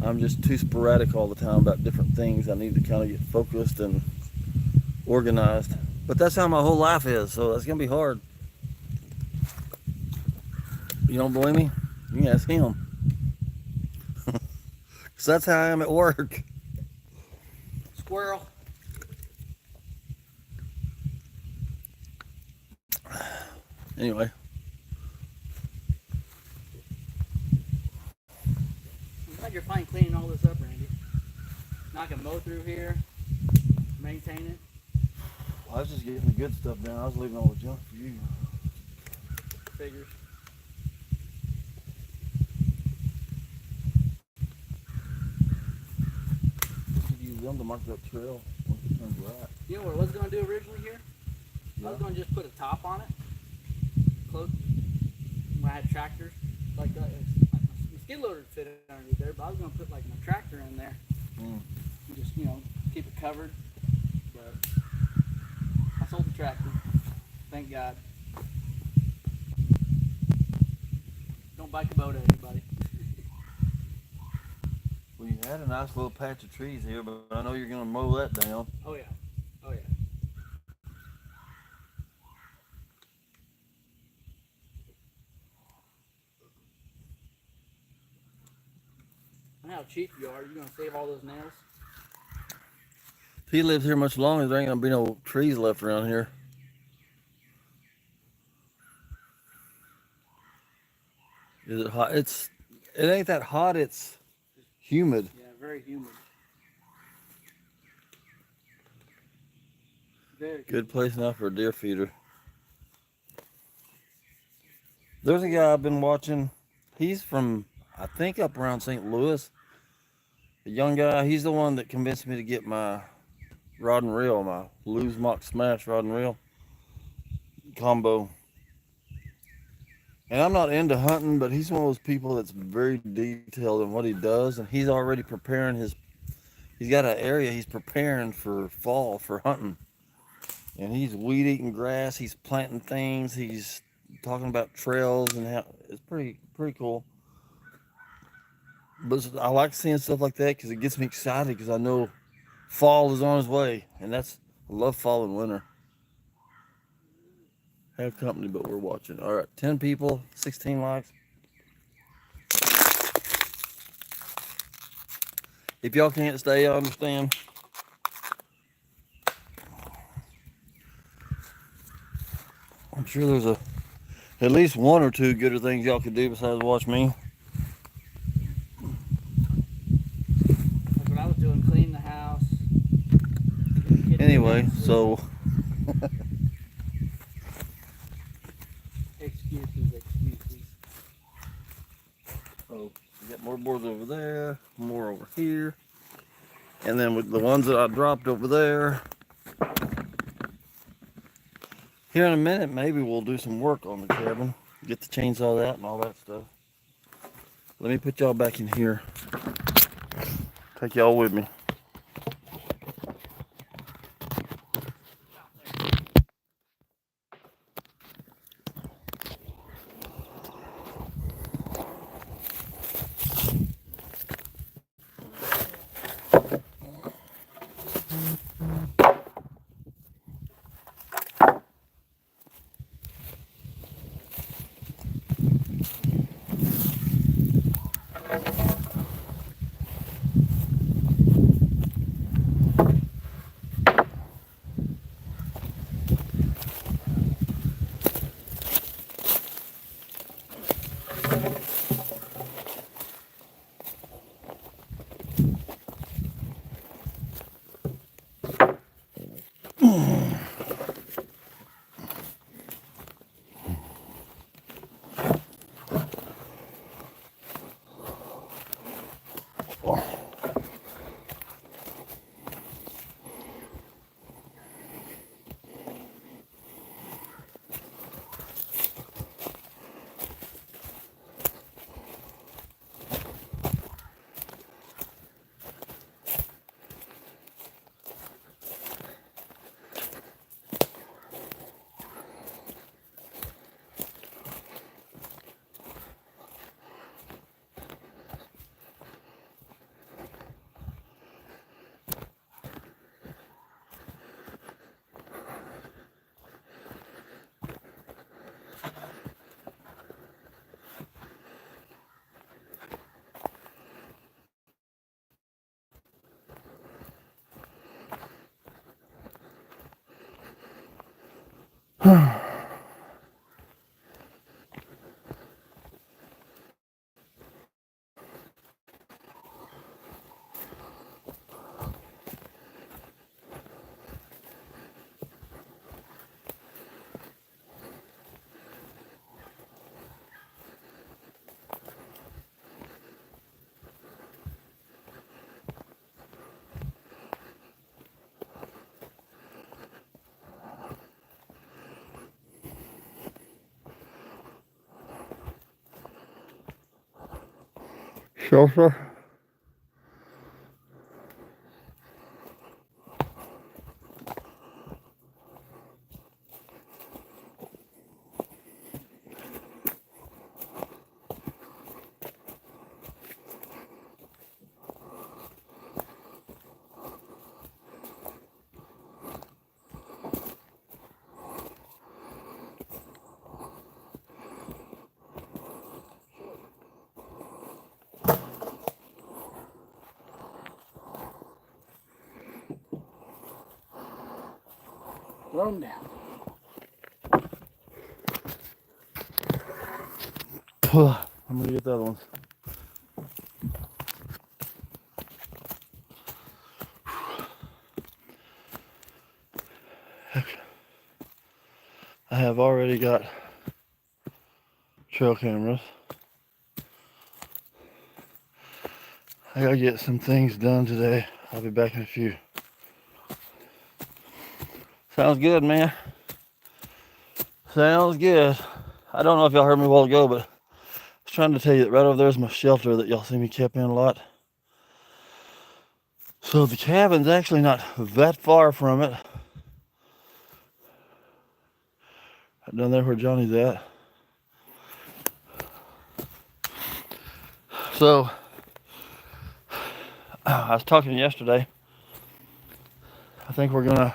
I'm just too sporadic all the time about different things. I need to kind of get focused and organized. But that's how my whole life is, so that's gonna be hard. You don't believe me? You can ask him. Cause that's how I am at work. Squirrel. Anyway. I'm glad you're fine cleaning all this up, Randy. Now I can mow through here, maintain it. I was just getting the good stuff down. I was leaving all the junk for you. Figures. Use them to mark that trail once it turns right. You know what I was going to do originally here? Yeah. I was going to just put a top on it. Close. When I had tractors. Like that. My skid loader would fit underneath there, but I was going to put like my tractor in there. And just, you know, keep it covered. But I sold the tractor. Thank God. Don't bike a boat at anybody. Well, you had a nice little patch of trees here, but I know you're going to mow that down. Oh yeah. Oh yeah. I know how cheap you are. You're going to save all those nails? If he lives here much longer, there ain't going to be no trees left around here. Is it hot? It ain't that hot, it's humid. Yeah, very humid. Very Good place now for a deer feeder. There's a guy I've been watching. He's from, I think, up around St. Louis. A young guy. He's the one that convinced me to get my rod and reel, my Lew's Mock Smash rod and reel combo. And I'm not into hunting, but he's one of those people that's very detailed in what he does, and he's already preparing he's got an area he's preparing for fall for hunting. And he's weed eating grass, he's planting things, he's talking about trails, and how it's pretty cool. But I like seeing stuff like that because it gets me excited, because I know fall is on its way, and I love fall and winter. Have company, but we're watching. All right, 10 people, 16 likes. If y'all can't stay, I understand. I'm sure there's at least 1 or 2 gooder things y'all could do besides watch me. Like what I was doing, clean the house. Anyway, so excuses. we got more boards over there, more over here, and then with the ones that I dropped over there. Here in a minute, maybe we'll do some work on the cabin, get the chainsaw out and all that stuff. Let me put y'all back in here. Take y'all with me. Shelter. Throw them down. I'm gonna get the other ones. I have already got trail cameras. I gotta get some things done today. I'll be back in a few. Sounds good, man. Sounds good. I don't know if y'all heard me a while ago, but I was trying to tell you that right over there is my shelter that y'all see me camp in a lot. So the cabin's actually not that far from it. Down there where Johnny's at. So I was talking yesterday. I think we're gonna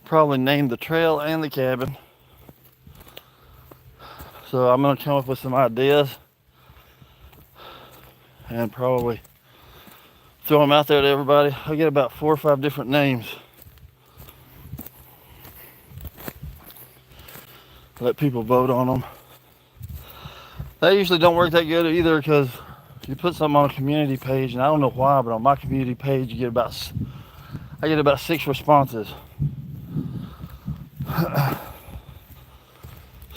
probably name the trail and the cabin. So I'm gonna come up with some ideas and probably throw them out there to everybody. I get about 4 or 5 different names. Let people vote on them. They usually don't work that good either because you put something on a community page, and I don't know why, but on my community page I get about 6 responses.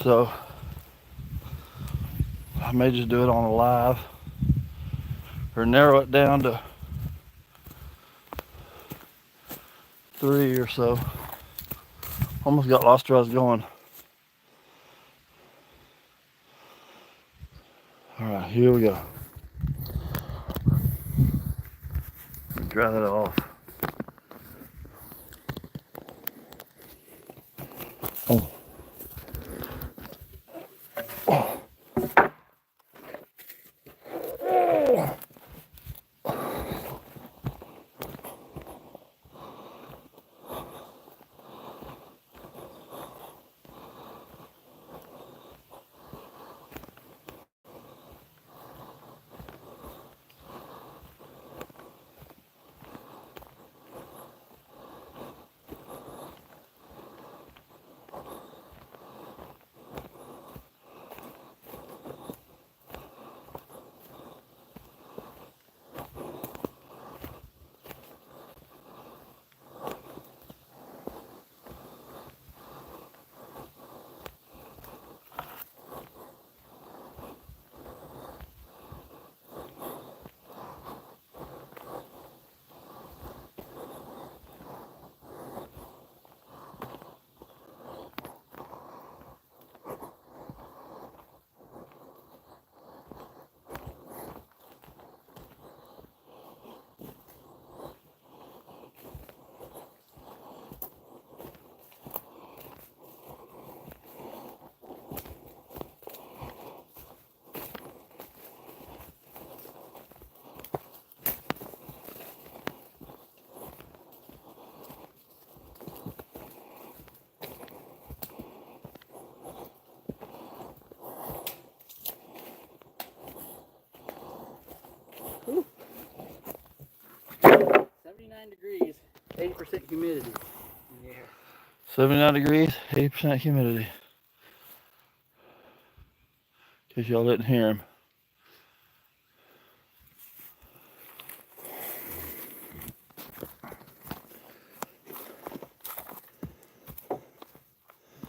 So I may just do it on a live or narrow it down to 3 or so. Almost got lost where I was going. All right, here we go. Dry that off. Oh. Oh. Ooh. 79 degrees, 80% humidity in the air. 79 degrees, 80% humidity. In case y'all didn't hear him.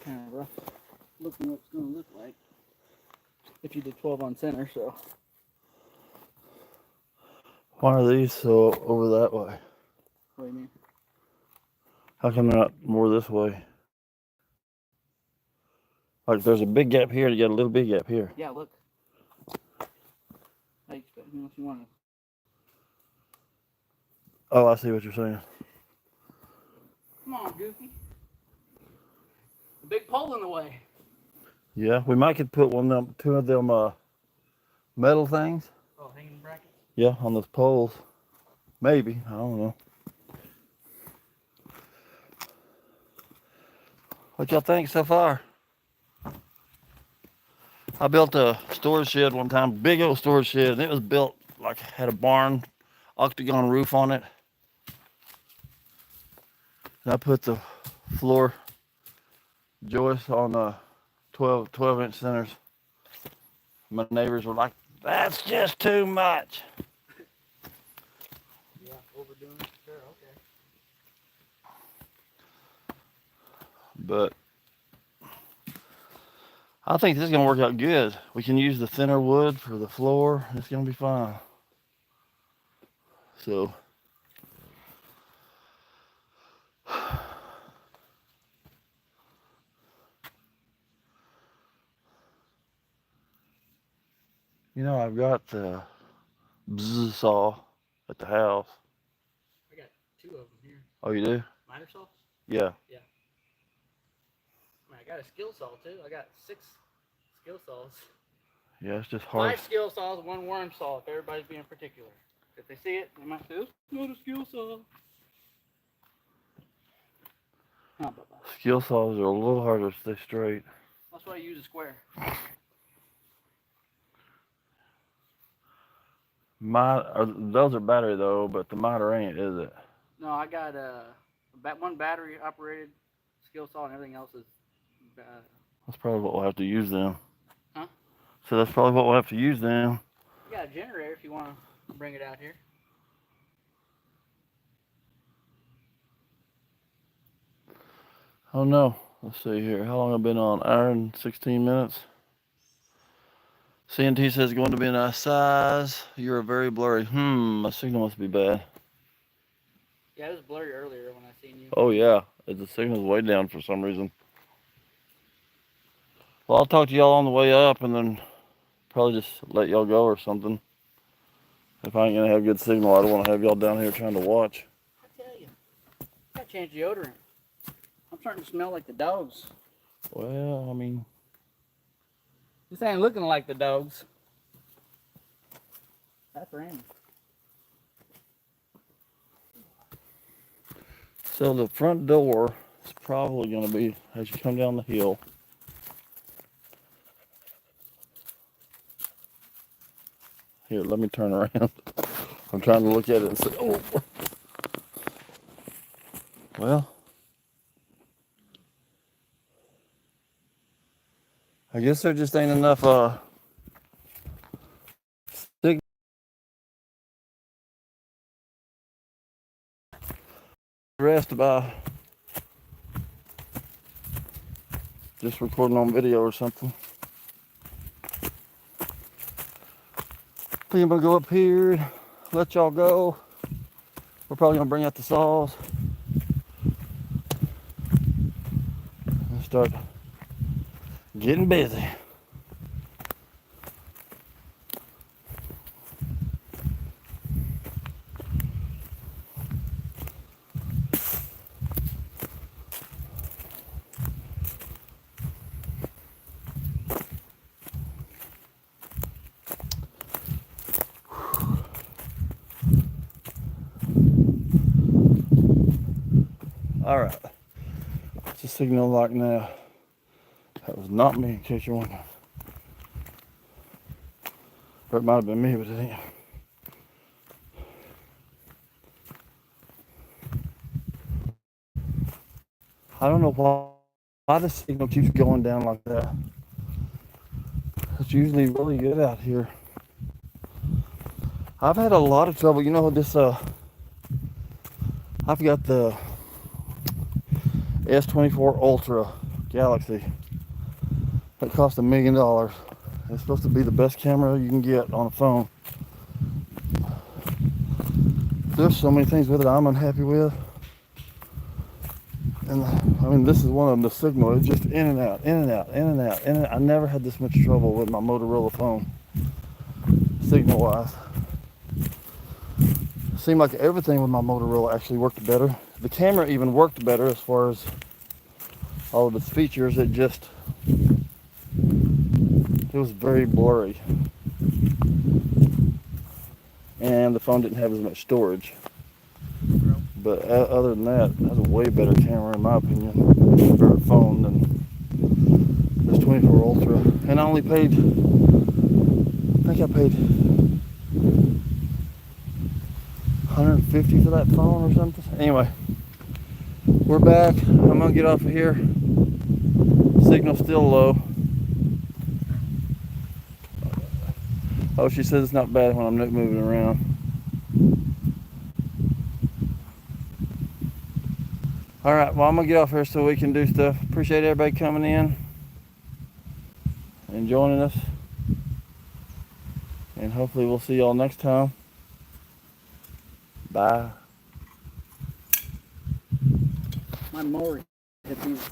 Kind of rough looking what it's going to look like if you did 12 on center, so. Why are these so over that way? What do you mean? How come they're not more this way? Like there's a big gap here, you got a little big gap here. Yeah, look. How you expect me if you want to? Oh, I see what you're saying. Come on, Goofy. A big pole in the way. Yeah, we might could put two of them metal things. Oh, hanging brackets? Yeah, on those poles. Maybe, I don't know. What y'all think so far? I built a storage shed one time, big old storage shed, and it was built like had a barn, octagon roof on it. And I put the floor joist on 12-inch centers. My neighbors were like, "That's just too much." Yeah, overdoing it. Sure, okay. But I think this is gonna work out good. We can use the thinner wood for the floor. It's gonna be fine. So you know, I've got the bzz saw at the house. I got 2 of them here. Oh, you do? Miter saw? Yeah. I got a skill saw too. I got 6 skill saws. Yeah, it's just hard. 5 skill saws, 1 worm saw, if everybody's being particular. If they see it, they might say, "It's not a skill saw." Skill saws are a little harder to stay straight. That's why I use a square. Those are battery though, but the miter ain't, is it? No, I got one battery operated skill saw, and everything else is. That's probably what we'll have to use then. Huh? So that's probably what we'll have to use then. I got a generator if you want to bring it out here. Oh no. Let's see here. How long I've been on? Hour and 16 minutes. CNT says going to be a nice size. You're very blurry. My signal must be bad. Yeah, it was blurry earlier when I seen you. Oh yeah, the signal's way down for some reason. Well, I'll talk to y'all on the way up and then probably just let y'all go or something. If I ain't gonna have good signal, I don't want to have y'all down here trying to watch. I tell you, I gotta change deodorant. I'm starting to smell like the dogs. Well, I mean, This ain't looking like the dogs. That's Randy. so the front door is probably gonna be as you come down the hill. Here, let me turn around. I'm trying to look at it and say, oh. Well, I guess there just ain't enough signal. Rest by just recording on video or something. I think I'm gonna go up here, let y'all go. We're probably gonna bring out the saws and start getting busy. All right, it's a signal lock now. That was not me, in case you're wondering. Or it might have been me, but it ain't. I don't know why the signal keeps going down like that. It's usually really good out here. I've had a lot of trouble. You know this. I've got the S24 Ultra Galaxy. That cost $1 million. It's supposed to be the best camera you can get on a phone. There's so many things with it I'm unhappy with. And I mean, this is one of them, the signal. It's just in and out, in and out, in and out, in and out. I never had this much trouble with my Motorola phone, signal-wise. Seemed like everything with my Motorola actually worked better. The camera even worked better as far as all of its features. It was very blurry. And the phone didn't have as much storage. But other than that, that's a way better camera in my opinion, better phone than this 24 Ultra. And I only paid, I think I paid $150 for that phone or something. Anyway, we're back. I'm gonna get off of here. Signal's still low. Oh, she says it's not bad when I'm moving around. All right, well, I'm gonna get off here so we can do stuff. Appreciate everybody coming in and joining us. And hopefully we'll see y'all next time. Bye. My mower hit these